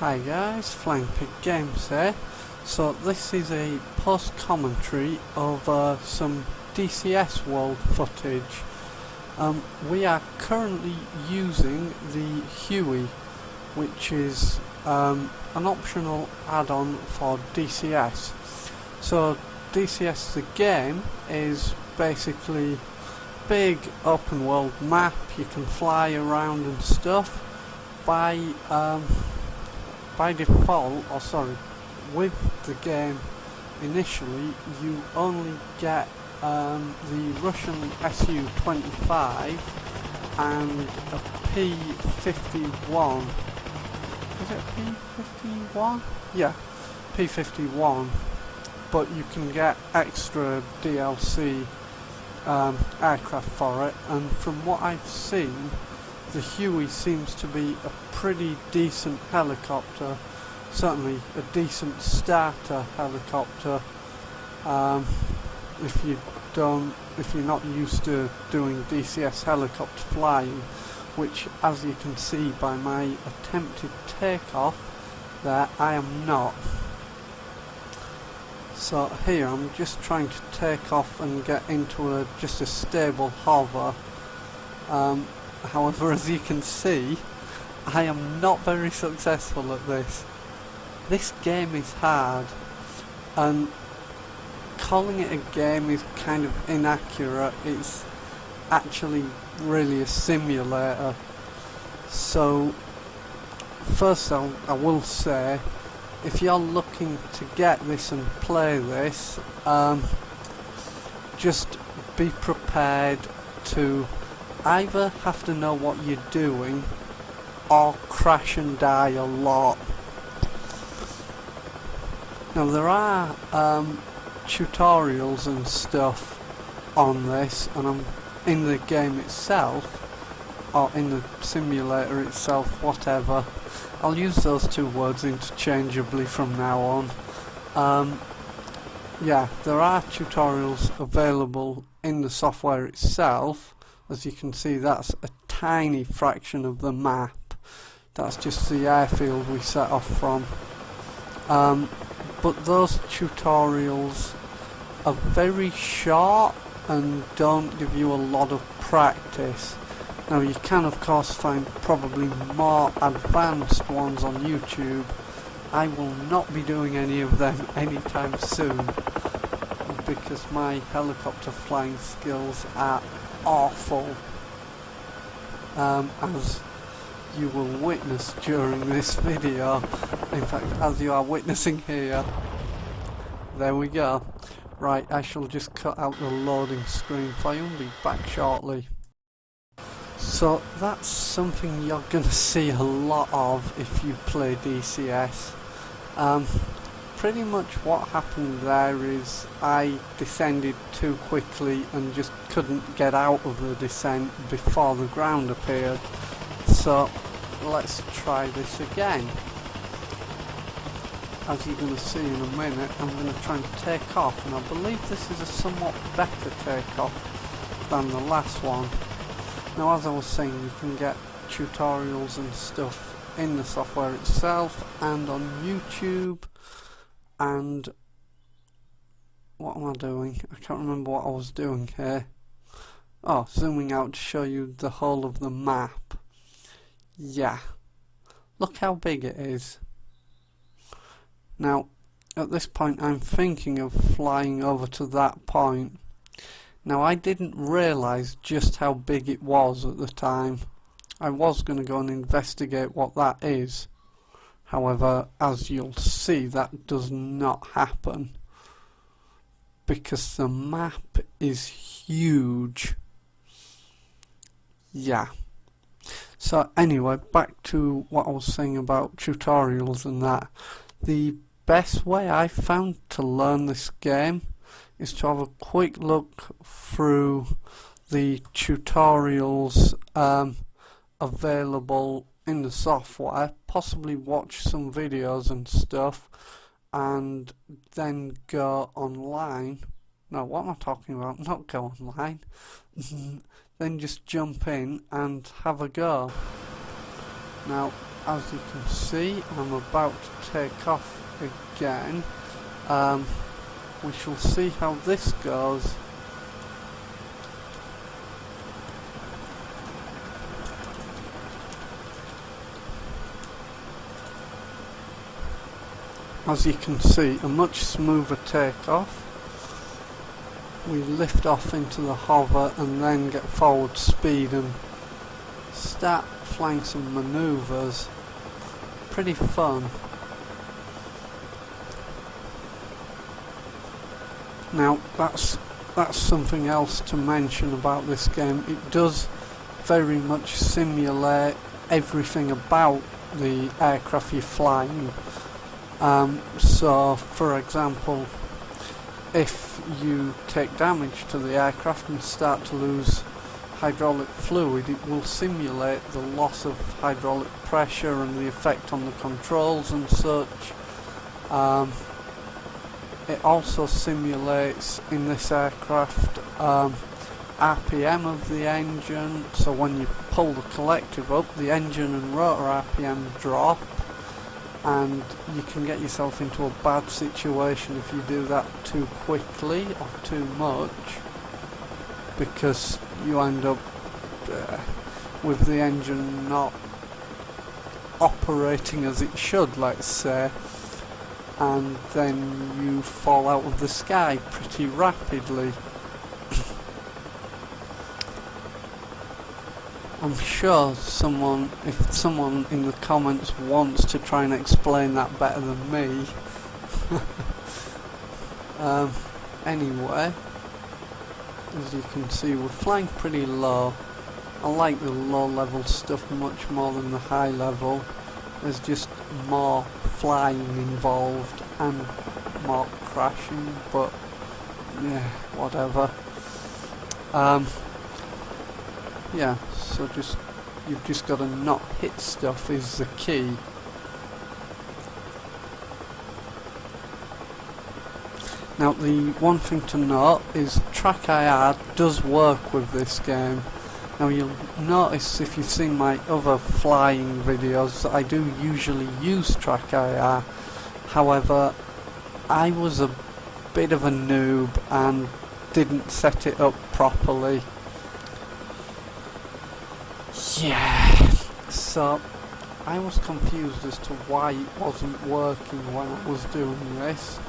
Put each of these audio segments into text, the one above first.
Hi guys, Flying Pig Games here. So this is a post commentary of some DCS world footage. We are currently using the Huey, which is an optional add-on for DCS. So DCS the game is basically big open world map. You can fly around and stuff. By default, or sorry, with the game initially, you only get the Russian Su-25 and a P-51. Is it a P-51? Yeah, P-51. But you can get extra DLC aircraft for it, and from what I've seen, the Huey seems to be a pretty decent helicopter, certainly a decent starter helicopter. If you're not used to doing DCS helicopter flying, which, as you can see by my attempted takeoff there, I am not. So here I'm just trying to take off and get into just a stable hover. However, as you can see, I am not very successful at this. This game is hard, and calling it a game is kind of inaccurate. It's actually really a simulator. So first I will say, if you're looking to get this and play this, just be prepared to either have to know what you're doing or crash and die a lot. Now there are tutorials and stuff on this, and I'm in the game itself, or in the simulator itself, whatever. I'll use those two words interchangeably from now on. Yeah, there are tutorials available in the software itself. As you can see, that's a tiny fraction of the map. That's just the airfield we set off from. But those tutorials are very short and don't give you a lot of practice. Now you can of course find probably more advanced ones on YouTube. I will not be doing any of them anytime soon, because my helicopter flying skills are awful, as you will witness during this video. In fact, as you are witnessing here. There we go. Right, I shall just cut out the loading screen for you and be back shortly. So that's something you're going to see a lot of if you play DCS. Pretty much what happened there is I descended too quickly and just couldn't get out of the descent before the ground appeared. So let's try this again. As you're going to see in a minute, I'm going to try and take off, and I believe this is a somewhat better takeoff than the last one. Now, as I was saying, you can get tutorials and stuff in the software itself and on YouTube. And what am I doing? I can't remember what I was doing here. Oh, zooming out to show you the whole of the map. Yeah, look how big it is. Now, at this point I'm thinking of flying over to that point. Now, I didn't realise just how big it was at the time. I was going to go and investigate what that is. However, as you'll see, that does not happen, because the map is huge. Yeah. So anyway, back to what I was saying about tutorials and that. The best way I found to learn this game is to have a quick look through the tutorials available in the software, possibly watch some videos and stuff, and then go online. No, what am I talking about? Not go online. Then just jump in and have a go. Now, as you can see, I'm about to take off again. We shall see how this goes. As you can see, a much smoother takeoff. We lift off into the hover and then get forward speed and start flying some manoeuvres. Pretty fun. Now that's something else to mention about this game. It does very much simulate everything about the aircraft you're flying. So for example, if you take damage to the aircraft and start to lose hydraulic fluid, it will simulate the loss of hydraulic pressure and the effect on the controls and such. It also simulates in this aircraft RPM of the engine, so when you pull the collective up, the engine and rotor RPM drop, and you can get yourself into a bad situation if you do that too quickly or too much, because you end up with the engine not operating as it should, let's say, and then you fall out of the sky pretty rapidly. I'm sure if someone in the comments wants to try and explain that better than me. Anyway, as you can see, we're flying pretty low. I like the low level stuff much more than the high level. There's just more flying involved and more crashing, but yeah, whatever. Yeah, so you've just got to not hit stuff is the key. Now the one thing to note is track IR does work with this game. Now you'll notice if you've seen my other flying videos that I do usually use track IR. However, I was a bit of a noob and didn't set it up properly. Yeah, so I was confused as to why it wasn't working when I was doing this.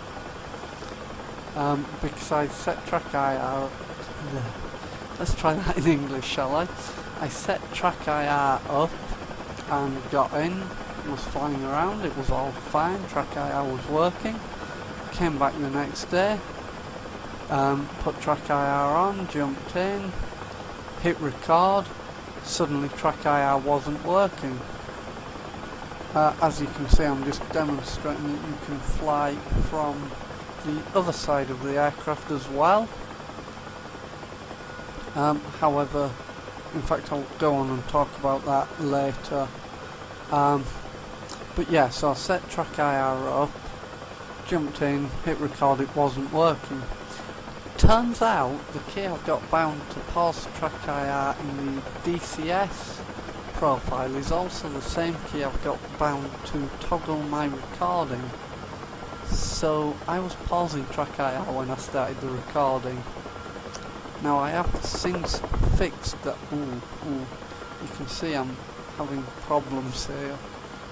Because I set track IR. Let's try that in English, shall I? I set track IR up and got in, was flying around, it was all fine, track IR was working. Came back the next day, put track IR on, jumped in, hit record. Suddenly track IR wasn't working. As you can see, I'm just demonstrating that you can fly from the other side of the aircraft as well. However, in fact I'll go on and talk about that later. But yeah, so I set track IR up, jumped in, hit record, it wasn't working. Turns out the key I've got bound to pause track IR in the DCS profile is also the same key I've got bound to toggle my recording. So I was pausing track IR when I started the recording. Now I have since fixed that. You can see I'm having problems here.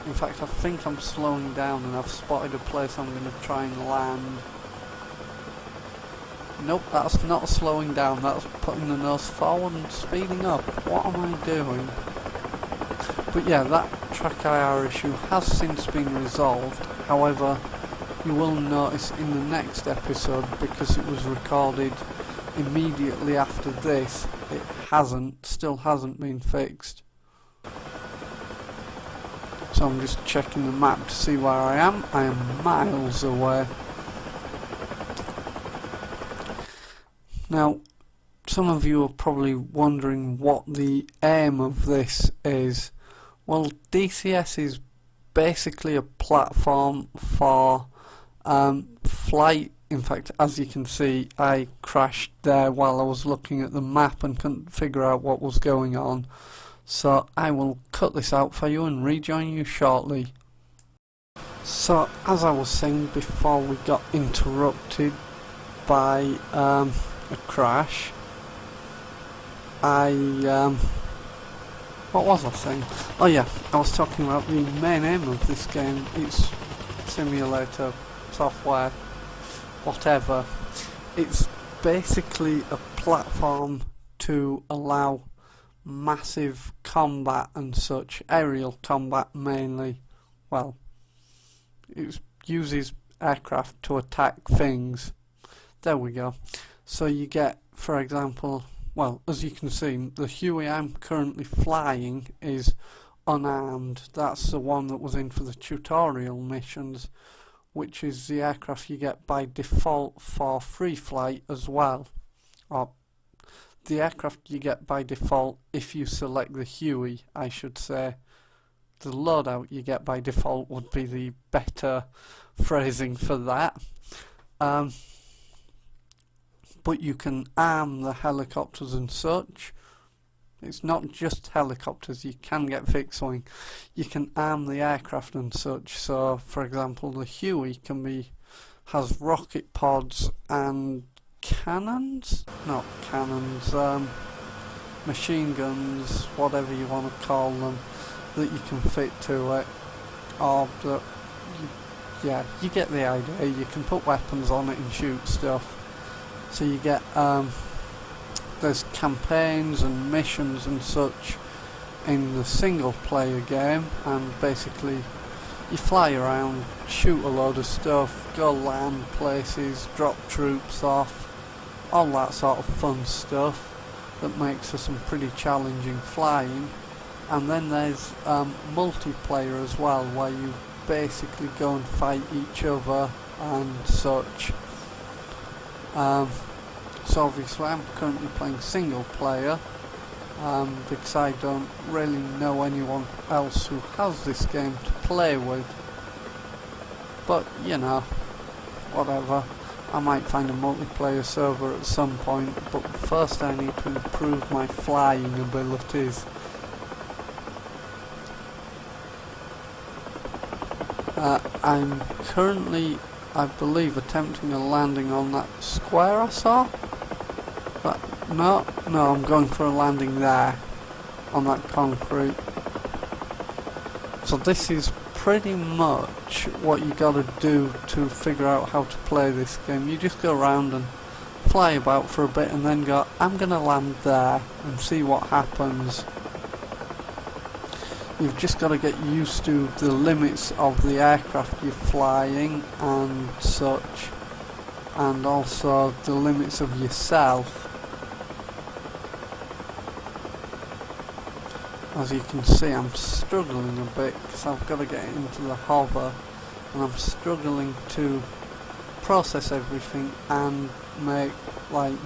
In fact, I think I'm slowing down and I've spotted a place I'm going to try and land. Nope, that's not slowing down, that's putting the nose forward and speeding up. What am I doing? But yeah, that track IR issue has since been resolved. However, you will notice in the next episode, because it was recorded immediately after this, it still hasn't been fixed. So I'm just checking the map to see where I am. I am miles away. Now, some of you are probably wondering what the aim of this is. Well, DCS is basically a platform for flight. In fact, as you can see, I crashed there while I was looking at the map and couldn't figure out what was going on. So I will cut this out for you and rejoin you shortly. So as I was saying before we got interrupted by a crash, what was I saying? Oh yeah, I was talking about the main aim of this game. It's simulator, software, whatever. It's basically a platform to allow massive combat and such, aerial combat mainly. Well, it uses aircraft to attack things. There we go. So you get, for example, well, as you can see, the Huey I'm currently flying is unarmed. That's the one that was in for the tutorial missions, which is the aircraft you get by default for free flight as well. Or the aircraft you get by default if you select the Huey, I should say. The loadout you get by default would be the better phrasing for that. But you can arm the helicopters and such. It's not just helicopters, you can get fixed wing. You can arm the aircraft and such. So for example, the Huey has rocket pods and cannons? Not cannons, machine guns, whatever you want to call them, that you can fit to it. Or that, yeah, you get the idea. You can put weapons on it and shoot stuff. So you get, there's campaigns and missions and such in the single player game, and basically you fly around, shoot a load of stuff, go land places, drop troops off, all that sort of fun stuff that makes for some pretty challenging flying. And then there's multiplayer as well, where you basically go and fight each other and such. So obviously I'm currently playing single player because I don't really know anyone else who has this game to play with. But you know, whatever. I might find a multiplayer server at some point, but first I need to improve my flying abilities. I'm currently, I believe, attempting a landing on that square I saw. But no, I'm going for a landing there, on that concrete. So this is pretty much what you gotta do to figure out how to play this game. You just go around and fly about for a bit and then go, I'm gonna land there, and see what happens. You've just got to get used to the limits of the aircraft you're flying and such, and also the limits of yourself. As you can see, I'm struggling a bit because I've got to get into the hover, and I'm struggling to process everything and make like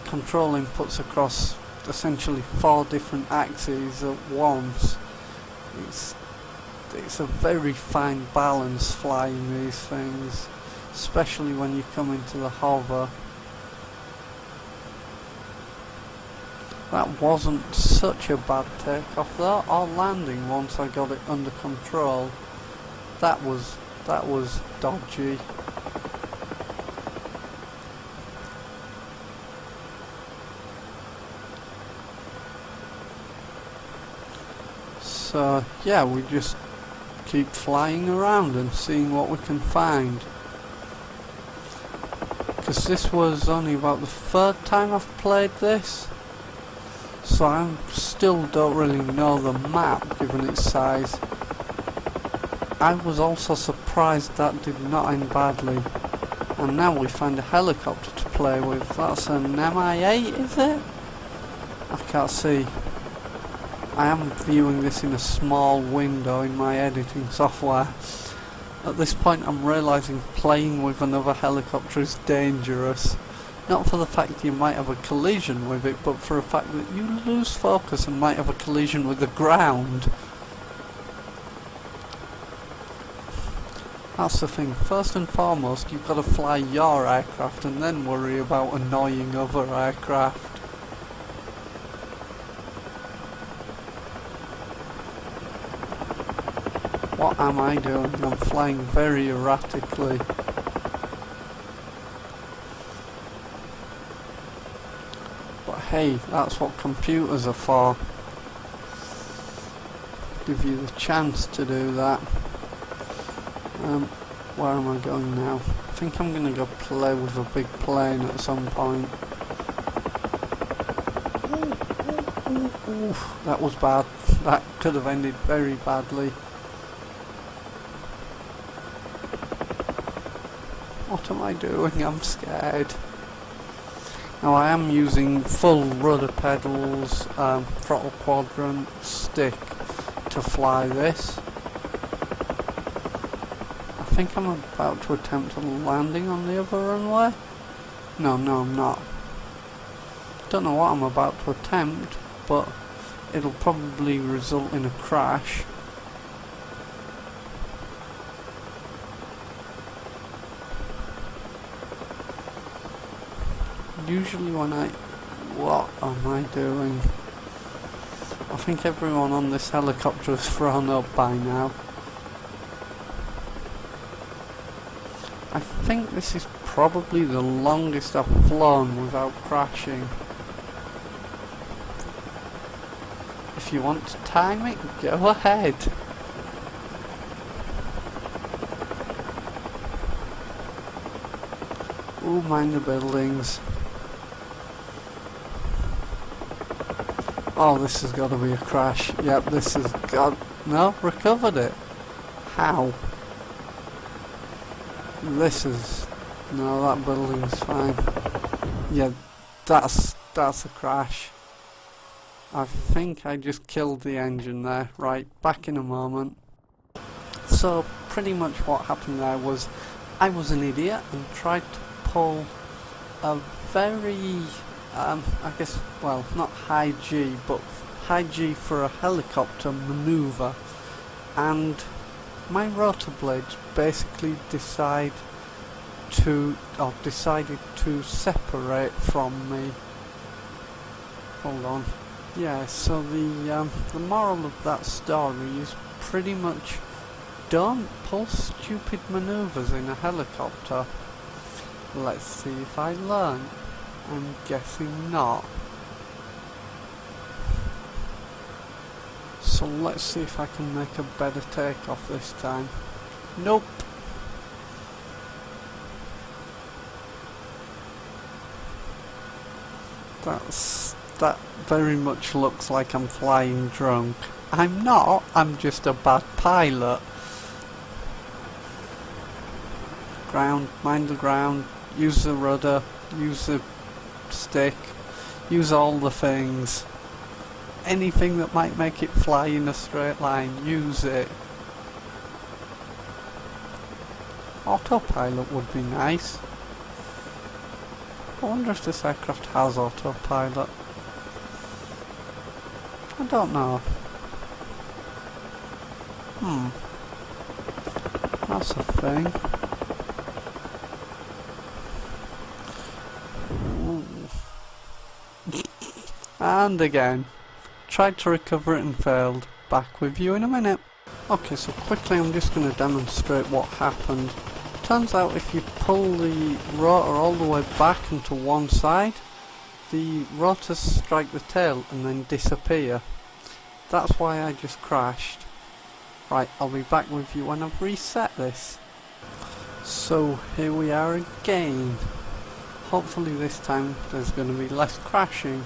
control inputs across essentially 4 different axes at once. It's a very fine balance flying these things, especially when you come into the hover. That wasn't such a bad takeoff though, or landing once I got it under control. That was dodgy. So yeah, we just keep flying around and seeing what we can find. Because this was only about the 3rd time I've played this, so I still don't really know the map given its size. I was also surprised that did not end badly. And now we find a helicopter to play with. That's an Mi-8, is it? I can't see. I am viewing this in a small window in my editing software. At this point I'm realising playing with another helicopter is dangerous. Not for the fact you might have a collision with it, but for the fact that you lose focus and might have a collision with the ground. That's the thing, first and foremost you've got to fly your aircraft and then worry about annoying other aircraft. What am I doing? I'm flying very erratically. But hey, that's what computers are for. Give you the chance to do that. Where am I going now? I think I'm gonna go play with a big plane at some point. Ooh, that was bad. That could have ended very badly. What am I doing? I'm scared. Now I am using full rudder pedals, throttle quadrant, stick to fly this. I think I'm about to attempt a landing on the other runway. No, I'm not. Don't know what I'm about to attempt, but it'll probably result in a crash. Usually when what am I doing? I think everyone on this helicopter is thrown up by now. I think this is probably the longest I've flown without crashing. If you want to time it, go ahead. Ooh, mind the buildings. Oh, this has got to be a crash. Yep, this has got... No, recovered it. How? This is... No, that building's fine. Yeah, that's a crash. I think I just killed the engine there. Right, back in a moment. So, pretty much what happened there was I was an idiot and tried to pull a very... I guess, well, not high G, but high G for a helicopter maneuver, and my rotor blades basically decided to separate from me. Hold on. Yeah, so the moral of that story is pretty much don't pull stupid maneuvers in a helicopter. Let's see if I learn. I'm guessing not. So let's see if I can make a better takeoff this time. Nope. That very much looks like I'm flying drunk. I'm not, I'm just a bad pilot. Ground, mind the ground, use the rudder, use the stick, use all the things. Anything that might make it fly in a straight line, use it. Autopilot would be nice. I wonder if this aircraft has autopilot. I don't know. That's a thing. And again. Tried to recover it and failed. Back with you in a minute. Okay, so quickly I'm just going to demonstrate what happened. Turns out if you pull the rotor all the way back and to one side, the rotors strike the tail and then disappear. That's why I just crashed. Right, I'll be back with you when I've reset this. So here we are again. Hopefully this time there's going to be less crashing.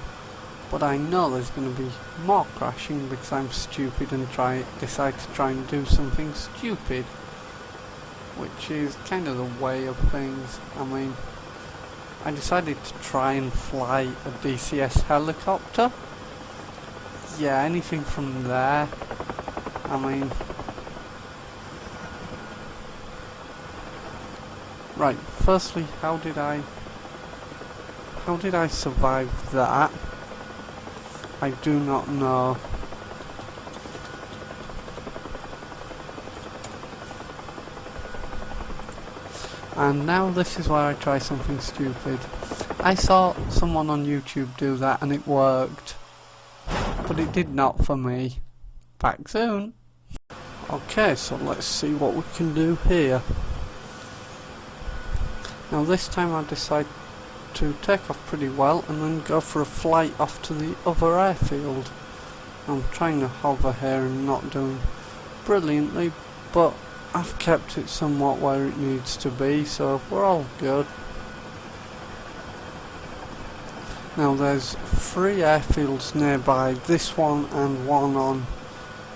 But I know there's going to be more crashing because I'm stupid and decide to try and do something stupid. Which is kind of the way of things. I mean, I decided to try and fly a DCS helicopter. Yeah, anything from there. I mean... Right, firstly, how did I survive that? I do not know. And now this is where I try something stupid. I saw someone on YouTube do that and it worked. But it did not for me. Back soon. Okay, so let's see what we can do here. Now this time I decide to take off pretty well and then go for a flight off to the other airfield. I'm trying to hover here and not doing brilliantly, but I've kept it somewhat where it needs to be, so we're all good. Now there's 3 airfields nearby, this one and one on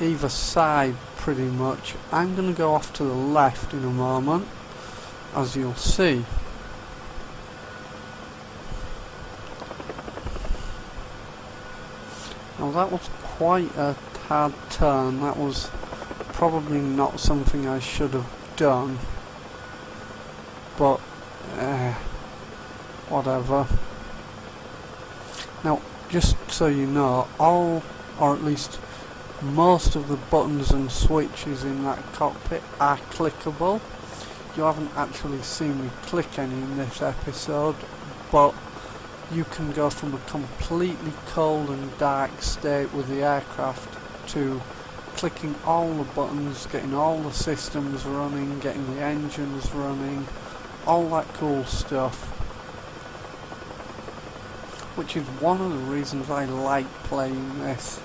either side pretty much. I'm going to go off to the left in a moment, as you'll see. Now that was quite a hard turn, that was probably not something I should have done, but whatever. Now just so you know, all, or at least most of the buttons and switches in that cockpit are clickable. You haven't actually seen me click any in this episode, but you can go from a completely cold and dark state with the aircraft to clicking all the buttons, getting all the systems running, getting the engines running, all that cool stuff. Which is one of the reasons I like playing this.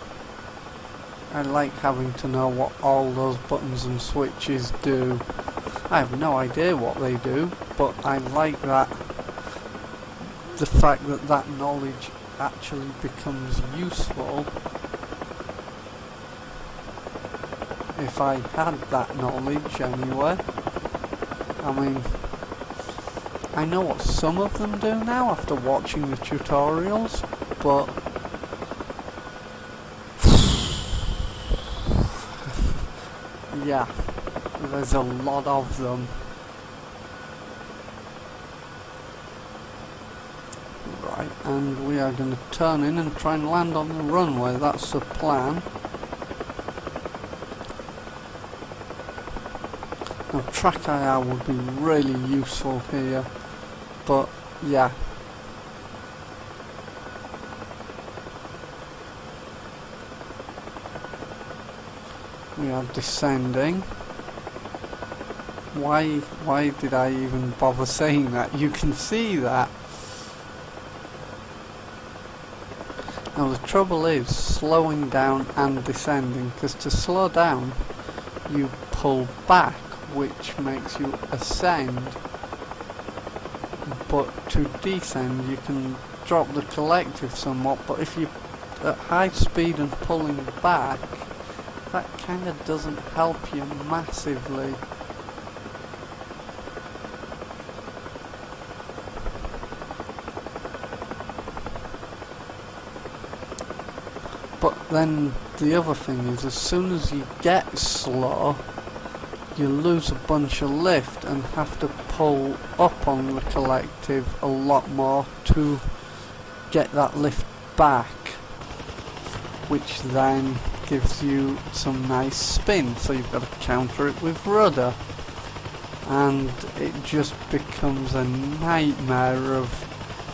I like having to know what all those buttons and switches do. I have no idea what they do, but I like that. The fact that that knowledge actually becomes useful if I had that knowledge anyway. I mean, I know what some of them do now after watching the tutorials, but yeah, there's a lot of them. Right, and we are going to turn in and try and land on the runway, that's the plan. Now track IR would be really useful here, but yeah. We are descending. Why did I even bother saying that? You can see that. Now the trouble is slowing down and descending, because to slow down you pull back, which makes you ascend, but to descend you can drop the collective somewhat, but if you're at high speed and pulling back, that kind of doesn't help you massively. But then the other thing is, as soon as you get slow, you lose a bunch of lift and have to pull up on the collective a lot more to get that lift back, which then gives you some nice spin, so you've got to counter it with rudder, and it just becomes a nightmare of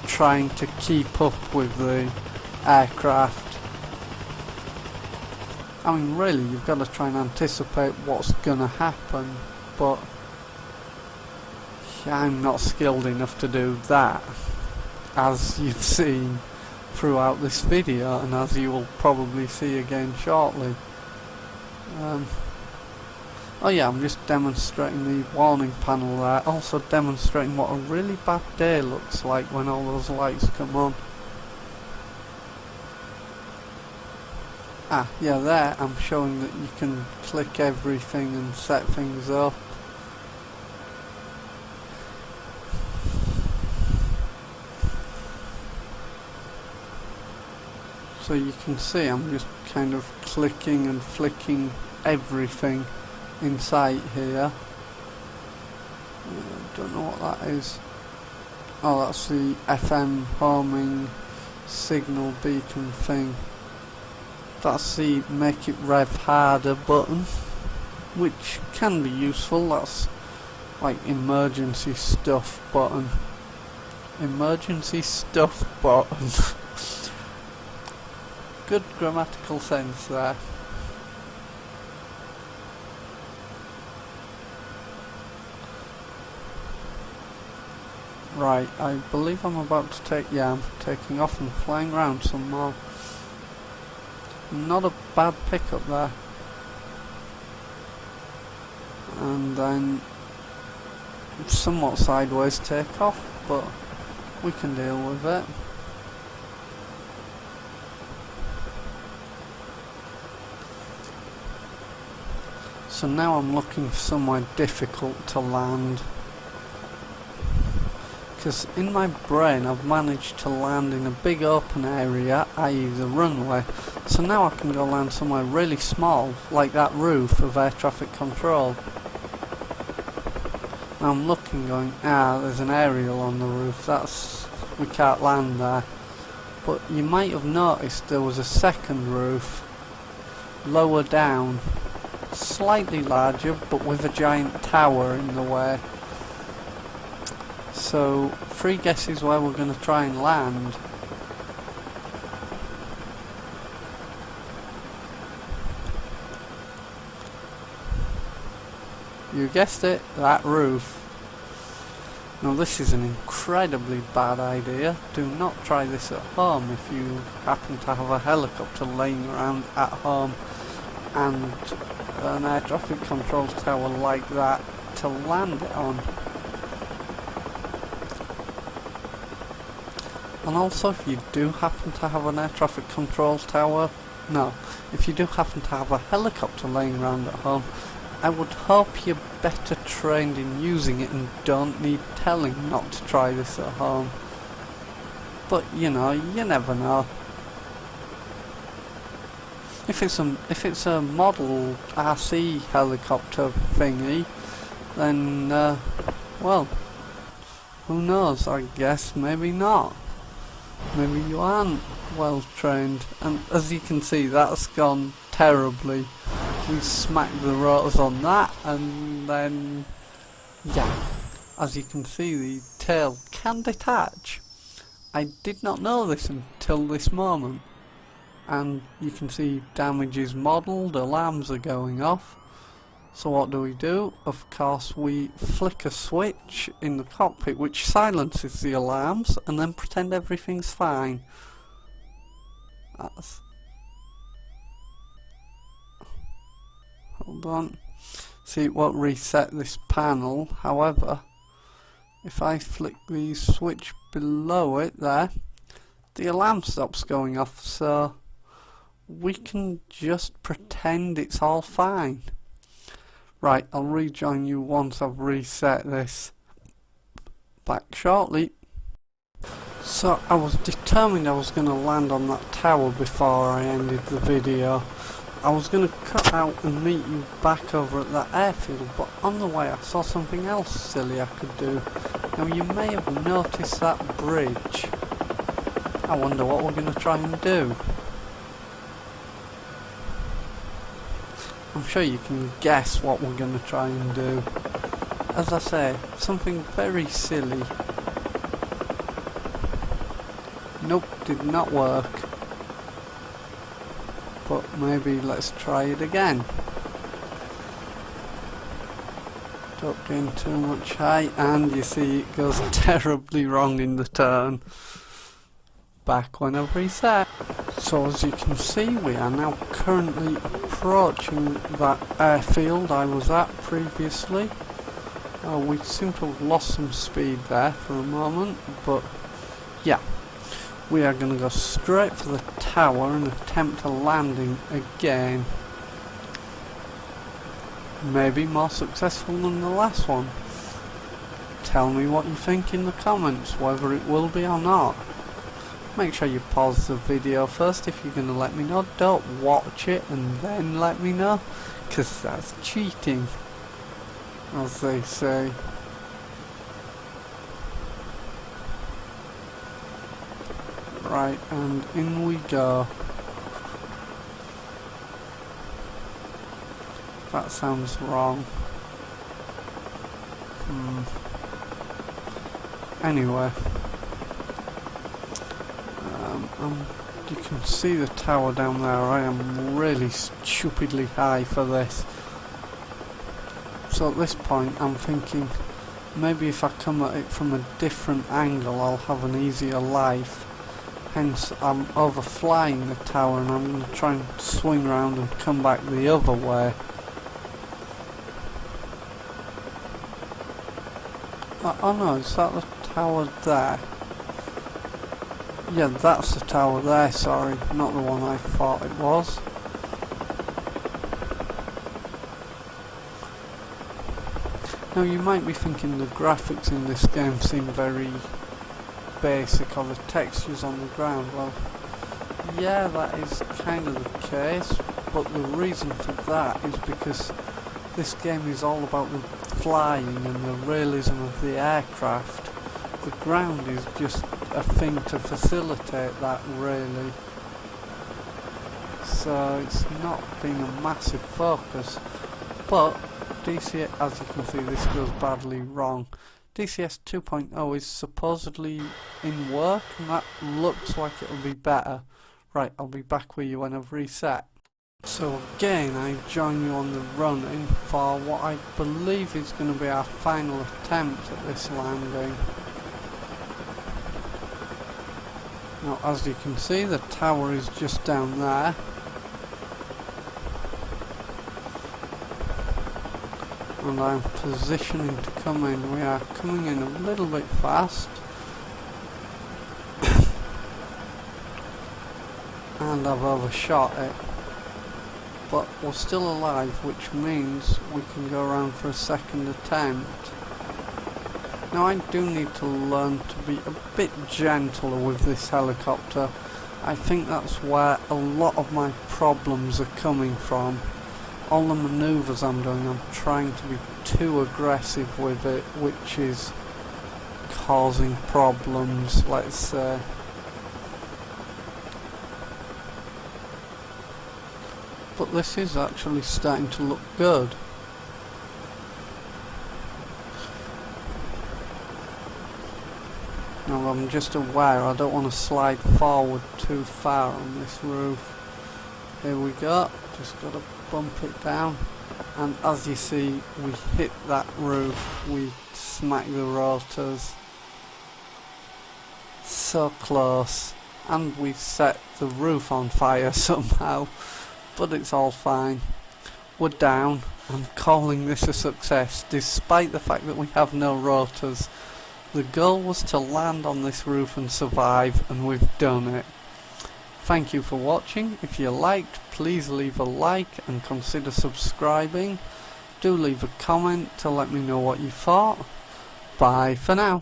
trying to keep up with the aircraft. I mean, really, you've got to try and anticipate what's gonna happen, but I'm not skilled enough to do that, as you've seen throughout this video, and as you will probably see again shortly. Oh yeah, I'm just demonstrating the warning panel there, also demonstrating what a really bad day looks like when all those lights come on. Ah, yeah, there I'm showing that you can click everything and set things up. So you can see I'm just kind of clicking and flicking everything in sight here. Don't know what that is. Oh, that's the FM homing signal beacon thing. That's the make it rev harder button, which can be useful. That's like emergency stuff button. Emergency stuff button. Good grammatical sense there. Right, I believe I'm about to take, yeah, I'm taking off and flying around some more. Not a bad pickup there. And then somewhat sideways takeoff, but we can deal with it. So now I'm looking for somewhere difficult to land, because in my brain I've managed to land in a big open area, i.e. the runway, so now I can go land somewhere really small, like that roof of air traffic control. Now I'm looking going, there's an aerial on the roof, we can't land there. But you might have noticed there was a second roof, lower down, slightly larger but with a giant tower in the way. So, 3 guesses where we're going to try and land. You guessed it, that roof. Now this is an incredibly bad idea. Do not try this at home if you happen to have a helicopter laying around at home and an air traffic control tower like that to land it on. And also, if you do happen to have an air traffic control tower, if you do happen to have a helicopter laying around at home, I would hope you're better trained in using it and don't need telling not to try this at home. But you know, you never know. If it's a model RC helicopter thingy, then well, who knows? I guess maybe not. Maybe you aren't well trained, and as you can see, that's gone terribly. We smacked the rotors on that, and then yeah, as you can see, the tail can detach. I did not know this until this moment. And you can see damage is modelled, alarms are going off. So what do? Of course we flick a switch in the cockpit which silences the alarms and then pretend everything's fine. Hold on. See, it won't reset this panel, however, if I flick the switch below it there, the alarm stops going off, so we can just pretend it's all fine. Right, I'll rejoin you once I've reset this. Back shortly. So I was determined I was going to land on that tower before I ended the video. I was going to cut out and meet you back over at that airfield, but on the way I saw something else silly I could do. Now you may have noticed that bridge. I wonder what we're going to try and do. I'm sure you can guess what we're going to try and do. As I say, something very silly. Nope, did not work. But maybe let's try it again. Don't gain too much height, and you see it goes terribly wrong in the turn. Back when I've reset. So as you can see, we are now currently approaching that airfield I was at previously. We seem to have lost some speed there for a moment, but yeah. We are going to go straight for the tower and attempt a landing again. Maybe more successful than the last one. Tell me what you think in the comments, whether it will be or not. Make sure you pause the video first if you're going to let me know. Don't watch it and then let me know, because that's cheating, as they say. Right, and in we go. That sounds wrong. Anyway. You can see the tower down there. I am really stupidly high for this. So at this point I'm thinking, Maybe if I come at it from a different angle I'll have an easier life. Hence I'm overflying the tower and I'm going to try and swing around and come back the other way. Oh no, is that the tower there? Yeah, that's the tower there, sorry, not the one I thought it was. Now you might be thinking the graphics in this game seem very basic, or the textures on the ground. Well, yeah, that is kind of the case, but the reason for that is because this game is all about the flying and the realism of the aircraft. The ground is just a thing to facilitate that, really. So it's not being a massive focus, but DCS, as you can see, this goes badly wrong. DCS 2.0 is supposedly in work, and that looks like it'll be better. Right, I'll be back with you when I've reset. So again, I join you on the run-in for what I believe is going to be our final attempt at this landing. Now, as you can see, the tower is just down there. And I'm positioning to come in. We are coming in a little bit fast. And I've overshot it. But we're still alive, which means we can go around for a second attempt. Now I do need to learn to be a bit gentler with this helicopter. I think that's where a lot of my problems are coming from. All the manoeuvres I'm doing, I'm trying to be too aggressive with it, which is causing problems, let's say. But this is actually starting to look good. Now I'm just aware I don't want to slide forward too far on this roof. Here we go, just got to bump it down, and as you see we hit that roof, we smack the rotors. So close, and we set the roof on fire somehow, but it's all fine. We're down. I'm calling this a success, despite the fact that we have no rotors. The goal was to land on this roof and survive, and we've done it. Thank you for watching. If you liked, please leave a like and consider subscribing. Do leave a comment to let me know what you thought. Bye for now.